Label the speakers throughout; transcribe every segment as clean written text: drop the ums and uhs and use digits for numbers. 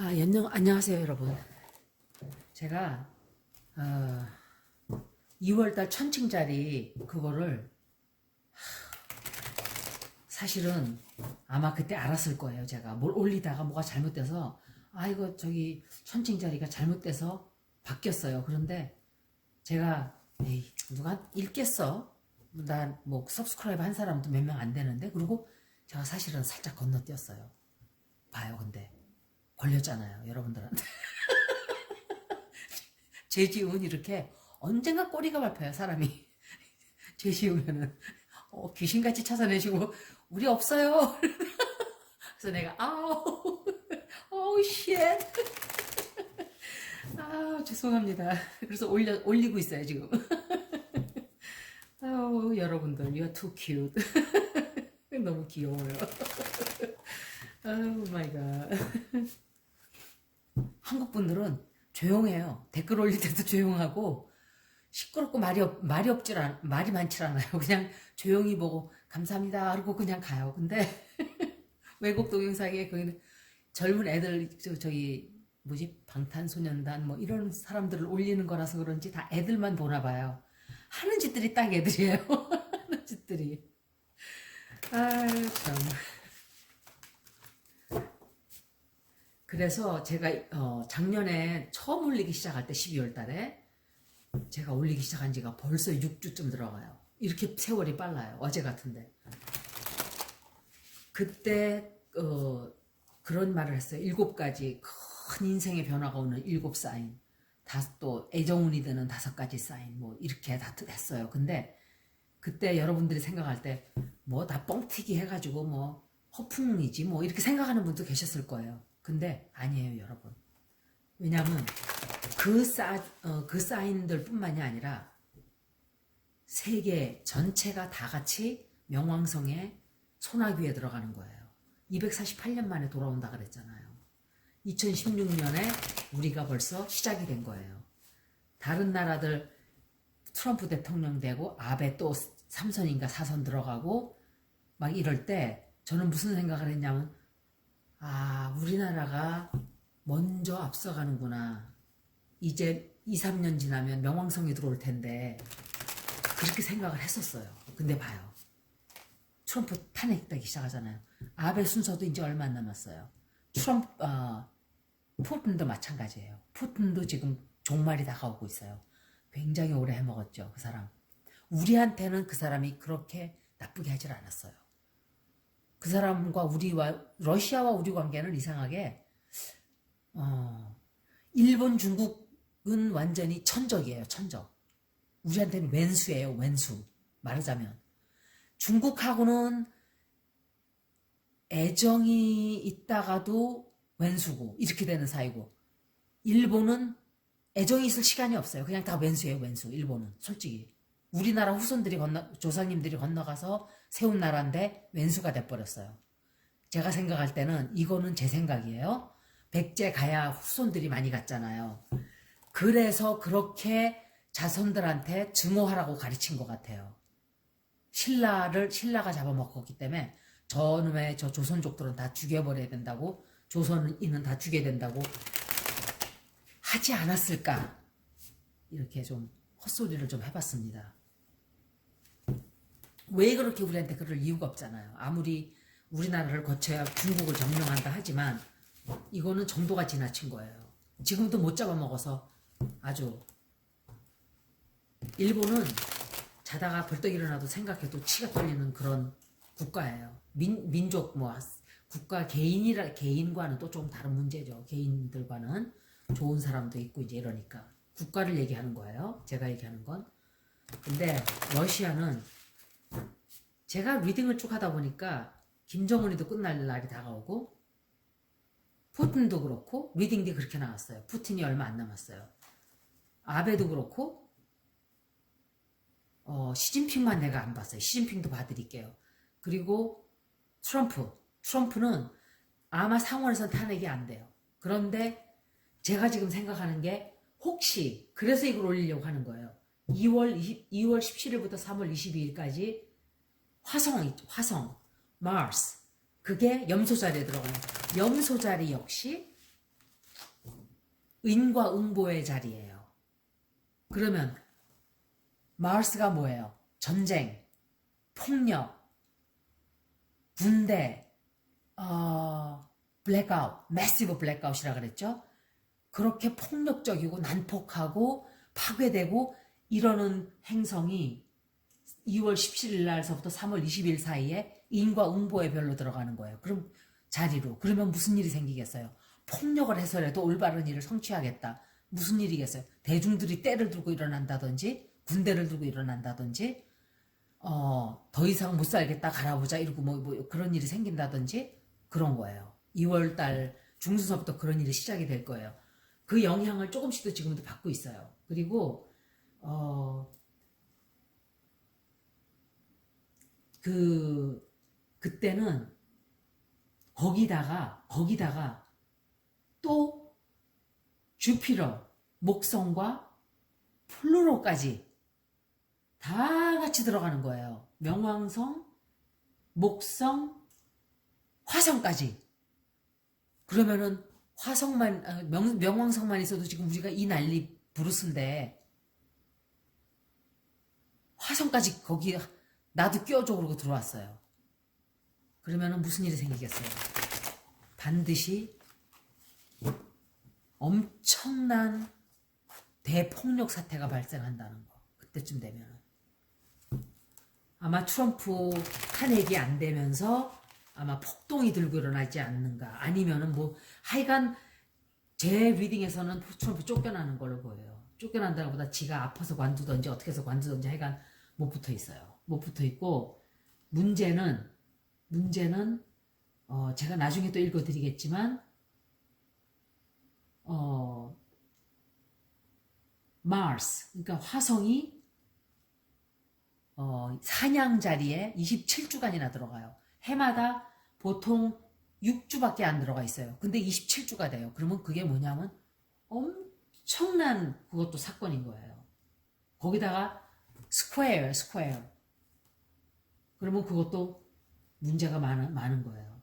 Speaker 1: 안녕하세요, 여러분. 제가 2월달 1000층짜리 그거를 사실은 아마 그때 알았을 거예요. 제가 뭘 올리다가 뭐가 잘못돼서 이거 저기 1000층짜리가 잘못돼서 바뀌었어요. 그런데 제가 에이, 누가 읽겠어? 난 뭐 서브스크라이브 한 사람도 몇 명 안 되는데. 그리고 제가 사실은 살짝 건너뛰었어요. 봐요. 근데 걸렸잖아요, 여러분들한테. 죄 지으면 이렇게 언젠가 꼬리가 밟혀요, 사람이. 죄 지으면은 귀신같이 찾아내시고 우리 없어요. 그래서 내가 아우 쉣. 죄송합니다. 그래서 올리고 있어요, 지금. 여러분들 you're too cute. 너무 귀여워요. 마이 갓. 한국 분들은 조용해요. 댓글 올릴 때도 조용하고 시끄럽고 말이 많질 않아요. 그냥 조용히 보고 감사합니다 하고 그냥 가요. 근데 외국 동영상에 거기는 젊은 애들 저기 뭐지 방탄소년단 뭐 이런 사람들을 올리는 거라서 그런지 다 애들만 보나 봐요. 하는 짓들이 딱 애들이에요. 하는 짓들이. 참. 그래서 제가 작년에 처음 올리기 시작할 때 12월 달에 제가 올리기 시작한 지가 벌써 6주쯤 들어가요. 이렇게 세월이 빨라요. 어제 같은데. 그때 그런 말을 했어요. 7가지 큰 인생의 변화가 오는 7사인. 또 애정운이 드는 5가지 사인. 뭐 이렇게 다 했어요. 근데 그때 여러분들이 생각할 때 뭐 다 뻥튀기 해가지고 뭐 허풍이지 뭐 이렇게 생각하는 분도 계셨을 거예요. 근데 아니에요, 여러분. 왜냐하면 그 사인들 뿐만이 아니라 세계 전체가 다 같이 명왕성의 소나귀에 들어가는 거예요. 248년 만에 돌아온다 그랬잖아요. 2016년에 우리가 벌써 시작이 된 거예요. 다른 나라들 트럼프 대통령 되고 아베 또 3선인가 4선 들어가고 막 이럴 때 저는 무슨 생각을 했냐면 우리나라가 먼저 앞서가는구나. 이제 2, 3년 지나면 명왕성이 들어올 텐데 그렇게 생각을 했었어요. 근데 봐요. 트럼프 탄핵되기 시작하잖아요. 아베 순서도 이제 얼마 안 남았어요. 푸틴도 마찬가지예요. 푸틴도 지금 종말이 다가오고 있어요. 굉장히 오래 해먹었죠, 그 사람. 우리한테는 그 사람이 그렇게 나쁘게 하질 않았어요. 그 사람과 러시아와 우리 관계는 이상하게 일본, 중국은 완전히 천적이에요. 천적. 우리한테는 왼수예요. 왼수. 말하자면 중국하고는 애정이 있다가도 왼수고 이렇게 되는 사이고, 일본은 애정이 있을 시간이 없어요. 그냥 다 왼수예요. 왼수. 일본은 솔직히 우리나라 후손들이 조상님들이 건너가서 세운 나라인데 왼수가 돼버렸어요. 제가 생각할 때는 이거는 제 생각이에요. 백제 가야 후손들이 많이 갔잖아요. 그래서 그렇게 자손들한테 증오하라고 가르친 것 같아요. 신라가 잡아먹었기 때문에 저놈의 저 조선족들은 다 죽여버려야 된다고, 조선인은 다 죽여야 된다고 하지 않았을까. 이렇게 좀 헛소리를 좀 해봤습니다. 왜 그렇게 우리한테 그럴 이유가 없잖아요. 아무리 우리나라를 거쳐야 중국을 점령한다 하지만 이거는 정도가 지나친 거예요. 지금도 못 잡아먹어서 아주. 일본은 자다가 벌떡 일어나도 생각해도 치가 떨리는 그런 국가예요. 민족 국가 개인과는 또 좀 다른 문제죠. 개인들과는 좋은 사람도 있고 이제 이러니까 국가를 얘기하는 거예요. 제가 얘기하는 건. 근데 러시아는 제가 리딩을 쭉 하다 보니까 김정은이도 끝날 날이 다가오고 푸틴도 그렇고 리딩도 그렇게 나왔어요. 푸틴이 얼마 안 남았어요. 아베도 그렇고 시진핑만 내가 안 봤어요. 시진핑도 봐드릴게요. 그리고 트럼프는 아마 상원에선 탄핵이 안 돼요. 그런데 제가 지금 생각하는 게 혹시 그래서 이걸 올리려고 하는 거예요. 2월 17일부터 3월 22일까지 화성, 마스, 그게 염소 자리에 들어가요. 염소 자리 역시 인과 응보의 자리예요. 그러면 마르스가 뭐예요? 전쟁, 폭력, 군대, 블랙아웃, 매시브 블랙아웃이라 그랬죠? 그렇게 폭력적이고 난폭하고 파괴되고 이러는 행성이 2월 17일 날서부터 3월 20일 사이에 인과 응보의 별로 들어가는 거예요. 그럼 자리로. 그러면 무슨 일이 생기겠어요? 폭력을 해서라도 올바른 일을 성취하겠다. 무슨 일이겠어요? 대중들이 때를 들고 일어난다든지 군대를 들고 일어난다든지 더 이상 못 살겠다 가라보자 이러고 뭐 그런 일이 생긴다든지 그런 거예요. 2월달 중순서부터 그런 일이 시작이 될 거예요. 그 영향을 조금씩도 지금도 받고 있어요. 그리고 그때는 거기다가 또 주피터, 목성과 플루토까지 다 같이 들어가는 거예요. 명왕성, 목성, 화성까지. 그러면은 화성만 명왕성만 있어도 지금 우리가 이 난리 부르스인데 화성까지 거기 나도 껴줘 그러고 들어왔어요. 그러면은 무슨 일이 생기겠어요? 반드시 엄청난 대폭력 사태가 발생한다는 거. 그때쯤 되면 아마 트럼프 탄핵이 안 되면서 아마 폭동이 들고 일어나지 않는가. 아니면은 뭐 하여간 제 리딩에서는 트럼프 쫓겨나는 걸로 보여요. 쫓겨난다는 것보다 지가 아파서 관두든지 어떻게 해서 관두든지 하여간 못 붙어 있어요. 못 붙어 있고 문제는 제가 나중에 또 읽어드리겠지만 마스 그러니까 화성이 사냥 자리에 27주간이나 들어가요. 해마다 보통 6주밖에 안 들어가 있어요. 근데 27주가 돼요. 그러면 그게 뭐냐면 엄청난 그것도 사건인 거예요. 거기다가 스퀘어. 그러면 그것도 문제가 많은 거예요.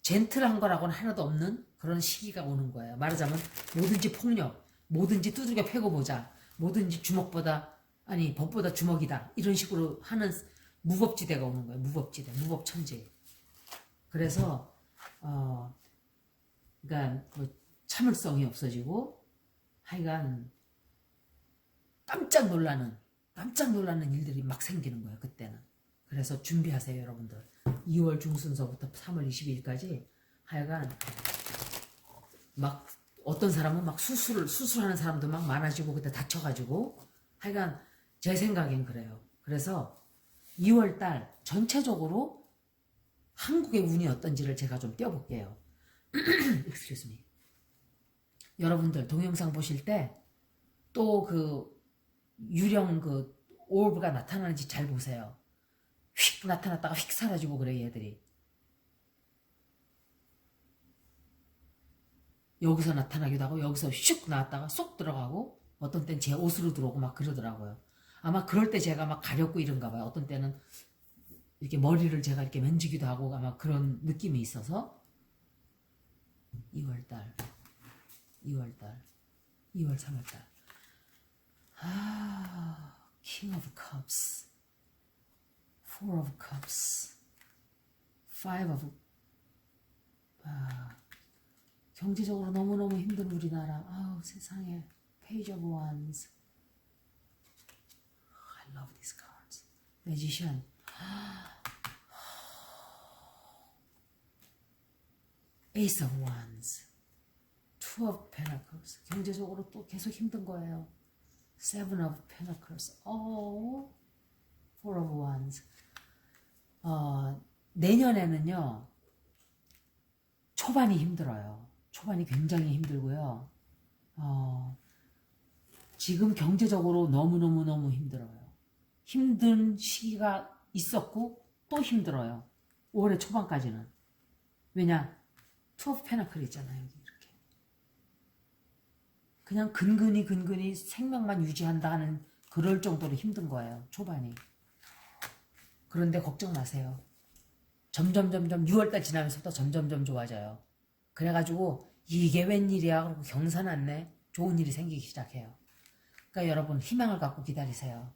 Speaker 1: 젠틀한 거라고는 하나도 없는 그런 시기가 오는 거예요. 말하자면 뭐든지 폭력, 뭐든지 두들겨 패고 보자. 뭐든지 법보다 주먹이다. 이런 식으로 하는 무법지대가 오는 거예요. 무법천지. 그래서 그러니까 뭐 참을성이 없어지고 하여간 깜짝 놀라는 일들이 막 생기는 거예요. 그때는. 그래서 준비하세요, 여러분들. 2월 중순서부터 3월 22일까지 하여간 막 어떤 사람은 막 수술하는 사람도 막 많아지고 그때 다쳐가지고 하여간 제 생각엔 그래요. 그래서 2월달 전체적으로 한국의 운이 어떤지를 제가 좀 띄워볼게요. Excuse me. 여러분들 동영상 보실 때 또 그 유령 그 오브가 나타나는지 잘 보세요. 휙 나타났다가 휙 사라지고 그래 얘들이. 여기서 나타나기도 하고 여기서 슉 나왔다가 쏙 들어가고 어떤 때는 제 옷으로 들어오고 막 그러더라고요. 아마 그럴 때 제가 막 가렵고 이런가 봐요. 어떤 때는 이렇게 머리를 제가 이렇게 만지기도 하고 아마 그런 느낌이 있어서 2월 3월달 King of Cups, Four of Cups, Five of 경제적으로 너무너무 힘든 우리나라. 세상에. Page of Wands. I love these cards. Magician. Ace of Wands. Two of Pentacles. 경제적으로 또 계속 힘든 거예요. Seven of Pentacles. Four of Wands. 내년에는요. 초반이 힘들어요. 초반이 굉장히 힘들고요. 지금 경제적으로 너무너무 힘들어요. 힘든 시기가 있었고 또 힘들어요. 올해 초반까지는. 왜냐? 투 오브 페너클 있잖아요. 여기 이렇게. 그냥 근근히 생명만 유지한다 하는 그럴 정도로 힘든 거예요. 초반이. 그런데 걱정 마세요. 점점 6월달 지나면서부터 점점 좋아져요. 그래가지고 이게 웬일이야? 그러고 경사났네. 좋은 일이 생기기 시작해요. 그러니까 여러분 희망을 갖고 기다리세요.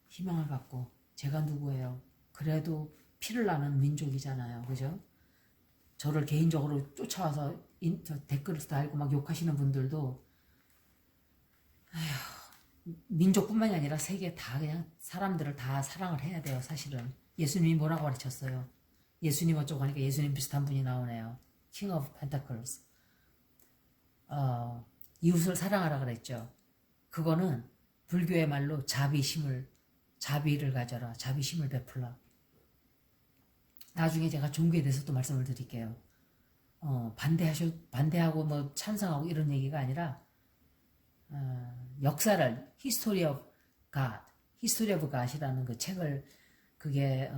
Speaker 1: 희망을 갖고. 제가 누구예요? 그래도 피를 나는 민족이잖아요. 그죠? 저를 개인적으로 쫓아와서 댓글을 달고 막 욕하시는 분들도 민족뿐만이 아니라 세계 다 그냥 사람들을 다 사랑을 해야 돼요. 사실은 예수님이 뭐라고 가르쳤어요? 예수님 어쩌고 하니까 예수님 비슷한 분이 나오네요. King of Pentacles. 이웃을 사랑하라 그랬죠. 그거는 불교의 말로 자비를 가져라. 자비심을 베풀라. 나중에 제가 종교에 대해서 또 말씀을 드릴게요. 반대하고 뭐 찬성하고 이런 얘기가 아니라 역사를 History of God, History of God이라는 그 책을 그게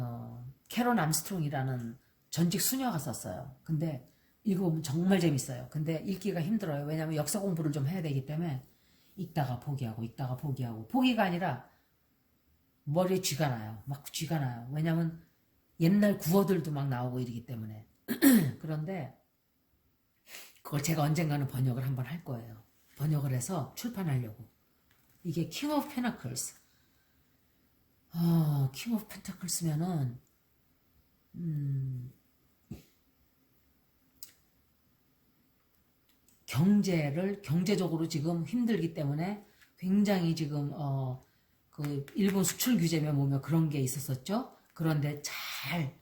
Speaker 1: 캐런 암스트롱이라는 전직 수녀가 썼어요. 근데 읽어보면 정말 재밌어요. 근데 읽기가 힘들어요. 왜냐하면 역사 공부를 좀 해야 되기 때문에 읽다가 포기하고 포기가 아니라 머리에 쥐가 나요. 막 쥐가 나요. 왜냐하면 옛날 구어들도 막 나오고 이러기 때문에. 그런데 그걸 제가 언젠가는 번역을 한번 할 거예요. 번역을 해서 출판하려고. 이게 King of Pentacles. King of Pentacles면은 경제적으로 지금 힘들기 때문에 굉장히 지금 그 일본 수출 규제며 뭐며 그런 게 있었었죠. 그런데 잘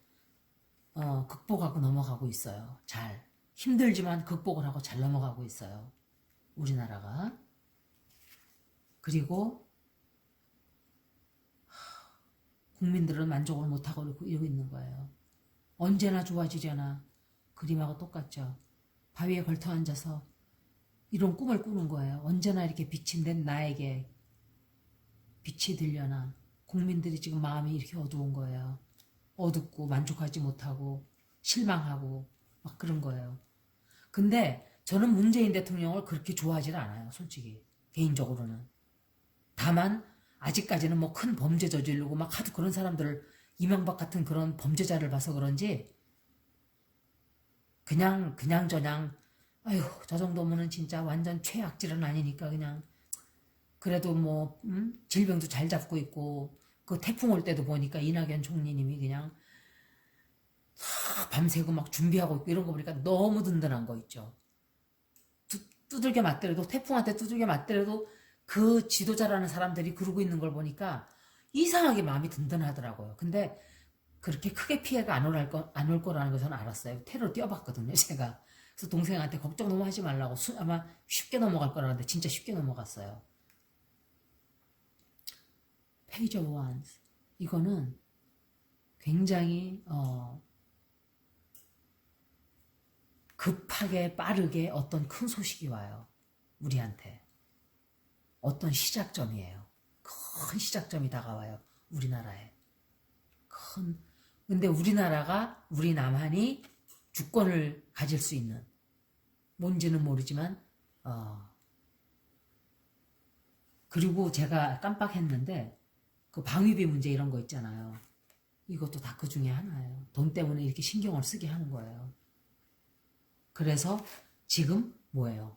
Speaker 1: 극복하고 넘어가고 있어요. 잘 힘들지만 극복을 하고 잘 넘어가고 있어요. 우리나라가. 그리고 국민들은 만족을 못하고 이러고 있는 거예요. 언제나 좋아지려나. 그림하고 똑같죠. 바위에 걸터 앉아서 이런 꿈을 꾸는 거예요. 언제나 이렇게 빛이 낸 나에게 빛이 들려나. 국민들이 지금 마음이 이렇게 어두운 거예요. 어둡고 만족하지 못하고 실망하고 막 그런 거예요. 근데 저는 문재인 대통령을 그렇게 좋아하지 않아요. 솔직히 개인적으로는. 다만 아직까지는 뭐 큰 범죄 저지르고 막 하도 그런 사람들을 이명박 같은 그런 범죄자를 봐서 그런지 그냥 아휴 저 정도면은 진짜 완전 최악질은 아니니까 그냥 그래도 뭐 질병도 잘 잡고 있고 그 태풍 올 때도 보니까 이낙연 총리님이 그냥 밤새고 막 준비하고 있고 이런 거 보니까 너무 든든한 거 있죠. 두들겨 맞더라도 태풍한테 두들겨 맞더라도 그 지도자라는 사람들이 그러고 있는 걸 보니까 이상하게 마음이 든든하더라고요. 근데 그렇게 크게 피해가 안 올 거라는 것은 알았어요. 테러 뛰어봤거든요, 제가. 그래서 동생한테 걱정 너무 하지 말라고 아마 쉽게 넘어갈 거라는데 진짜 쉽게 넘어갔어요. Page of Wands. 이거는 굉장히 급하게 빠르게 어떤 큰 소식이 와요. 우리한테. 어떤 시작점이에요. 큰 시작점이 다가와요. 우리나라에. 근데 우리 남한이 주권을 가질 수 있는 뭔지는 모르지만 그리고 제가 깜빡했는데 그 방위비 문제 이런 거 있잖아요. 이것도 다 그 중에 하나예요. 돈 때문에 이렇게 신경을 쓰게 하는 거예요. 그래서 지금 뭐예요?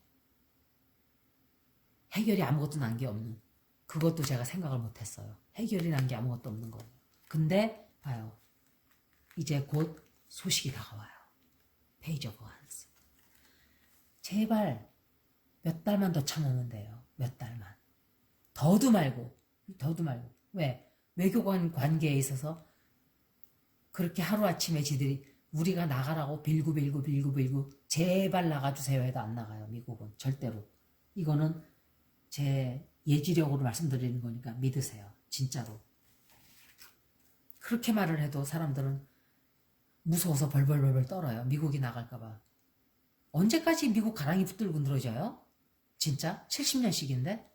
Speaker 1: 해결이 아무것도 난 게 없는. 그것도 제가 생각을 못했어요. 해결이 난 게 아무것도 없는 거예요. 근데 봐요. 이제 곧 소식이 다가와요. Page of Wands. 제발 몇 달만 더 참으면 돼요. 몇 달만. 더도 말고. 왜? 외교관 관계에 있어서 그렇게 하루아침에 지들이 우리가 나가라고 빌고 제발 나가주세요 해도 안 나가요. 미국은 절대로. 이거는 제 예지력으로 말씀드리는 거니까 믿으세요. 진짜로. 그렇게 말을 해도 사람들은 무서워서 벌벌벌 떨어요. 미국이 나갈까봐. 언제까지 미국 가랑이 붙들고 늘어져요? 진짜? 70년씩인데?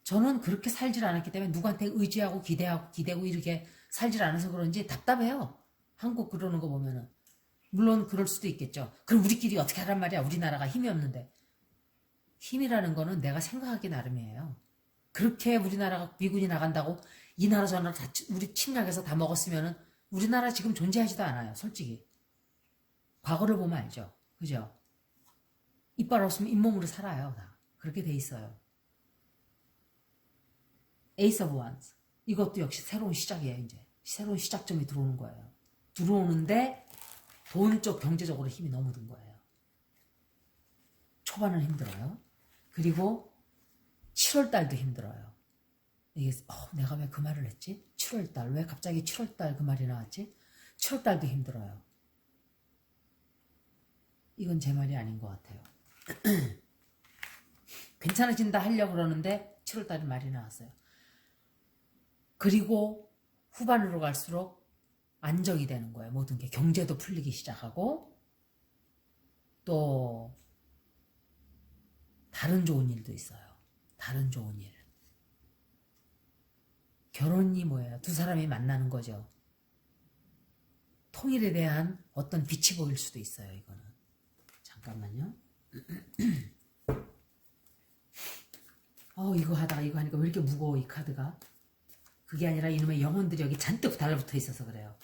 Speaker 1: 저는 그렇게 살질 않았기 때문에 누구한테 의지하고 기대고 이렇게 살질 않아서 그런지 답답해요. 한국 그러는 거 보면은. 물론 그럴 수도 있겠죠. 그럼 우리끼리 어떻게 하란 말이야. 우리나라가 힘이 없는데. 힘이라는 거는 내가 생각하기 나름이에요. 그렇게 우리나라가 미군이 나간다고 이 나라 저 나라 다 우리 침략해서 다 먹었으면은 우리나라 지금 존재하지도 않아요. 솔직히. 과거를 보면 알죠. 그죠? 이빨 없으면 잇몸으로 살아요. 다. 그렇게 돼 있어요. Ace of Wands. 이것도 역시 새로운 시작이에요. 이제 새로운 시작점이 들어오는 거예요. 들어오는데 돈 쪽 경제적으로 힘이 너무 든 거예요. 초반은 힘들어요. 그리고 7월달도 힘들어요. 이게 내가 왜 그 말을 했지? 7월달 왜 갑자기 7월달 그 말이 나왔지? 7월달도 힘들어요. 이건 제 말이 아닌 것 같아요. 괜찮아진다 하려고 그러는데 7월달에 말이 나왔어요. 그리고 후반으로 갈수록 안정이 되는 거예요. 모든 게 경제도 풀리기 시작하고 또 다른 좋은 일도 있어요. 다른 좋은 일. 결혼이 뭐예요? 두 사람이 만나는 거죠. 통일에 대한 어떤 빛이 보일 수도 있어요. 이거는. 잠깐만요. 이거 하다가 이거 하니까 왜 이렇게 무거워 이 카드가. 그게 아니라 이놈의 영혼들이 여기 잔뜩 달라붙어 있어서 그래요.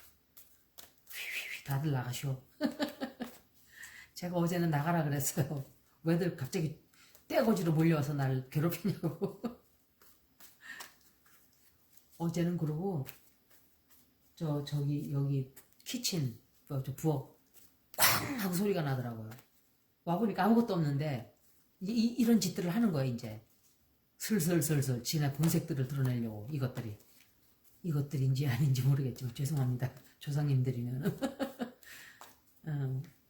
Speaker 1: 휘휘휘 다들 나가시오. 제가 어제는 나가라 그랬어요. 왜들 갑자기 떼거지로 몰려와서 날 괴롭히냐고. 어제는 그러고 저기 여기 키친 저 부엌 쾅 하고 소리가 나더라고요. 와보니까 아무것도 없는데 이런 짓들을 하는 거예요. 이제 슬슬슬슬 지네 본색들을 드러내려고 이것들인지 아닌지 모르겠지만 죄송합니다. 조상님들이면.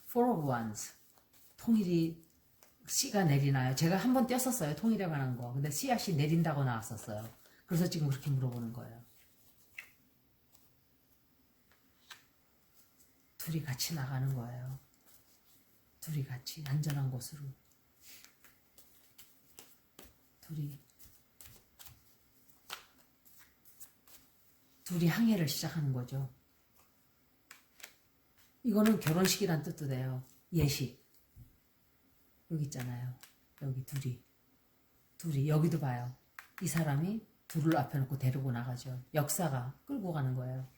Speaker 1: Four of Wands. 통일이 씨가 내리나요? 제가 한번 띄었었어요. 통일에 관한 거. 근데 씨앗이 내린다고 나왔었어요. 그래서 지금 그렇게 물어보는 거예요. 둘이 같이 나가는 거예요. 둘이 같이 안전한 곳으로. 둘이 항해를 시작하는 거죠. 이거는 결혼식이란 뜻도 돼요. 예식. 여기 있잖아요. 여기 둘이 여기도 봐요. 이 사람이 둘을 앞에 놓고 데리고 나가죠. 역사가 끌고 가는 거예요.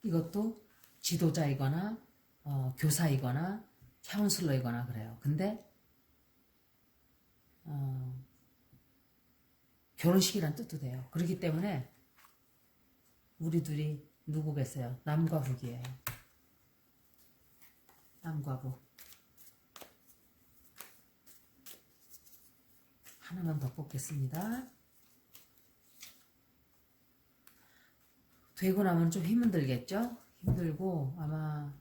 Speaker 1: 이것도 지도자이거나 교사이거나 카운슬러이거나 그래요. 근데 결혼식이란 뜻도 돼요. 그렇기 때문에 우리 둘이 누구겠어요? 남과 북이에요. 남과 북. 하나만 더 뽑겠습니다. 되고 나면 좀 힘은 들겠죠? 힘들고 아마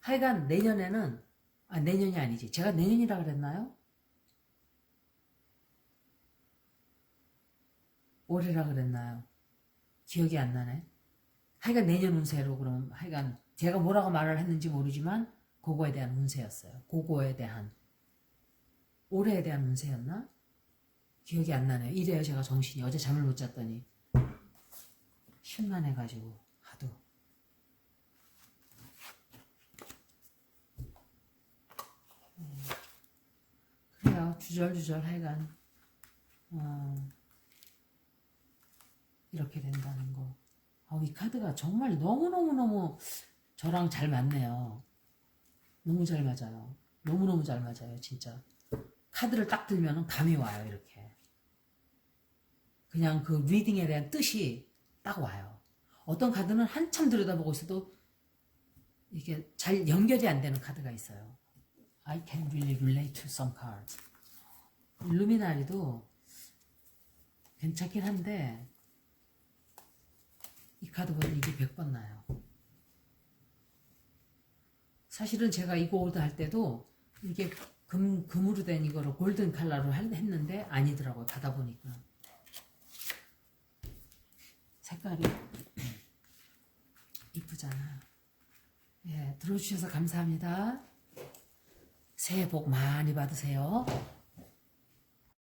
Speaker 1: 하여간 내년에는 내년이 아니지. 제가 내년이라 그랬나요? 올해라 그랬나요? 기억이 안 나네. 하여간 내년 운세로 그럼 하여간 제가 뭐라고 말을 했는지 모르지만 그거에 대한 운세였어요. 그거에 대한 올해에 대한 운세였나? 기억이 안 나네요. 이래요 제가 정신이. 어제 잠을 못 잤더니 심란해가지고 하도. 그래요. 주절주절 하여간 이렇게 된다는 거. 이 카드가 정말 너무너무너무 저랑 잘 맞네요. 너무 잘 맞아요. 너무너무 잘 맞아요. 진짜. 카드를 딱 들면 감이 와요. 이렇게. 그냥 그 리딩에 대한 뜻이 딱 와요. 어떤 카드는 한참 들여다보고 있어도 이게 잘 연결이 안 되는 카드가 있어요. I can really relate to some cards. 일루미나리도 괜찮긴 한데 이 카드보다 이게 100번 나요. 사실은 제가 이 골드 할 때도 이게 금으로 된 이거를 골든 컬러로 했는데 아니더라고요. 받아보니까. 색깔이 이쁘잖아. 예, 들어주셔서 감사합니다. 새해 복 많이 받으세요.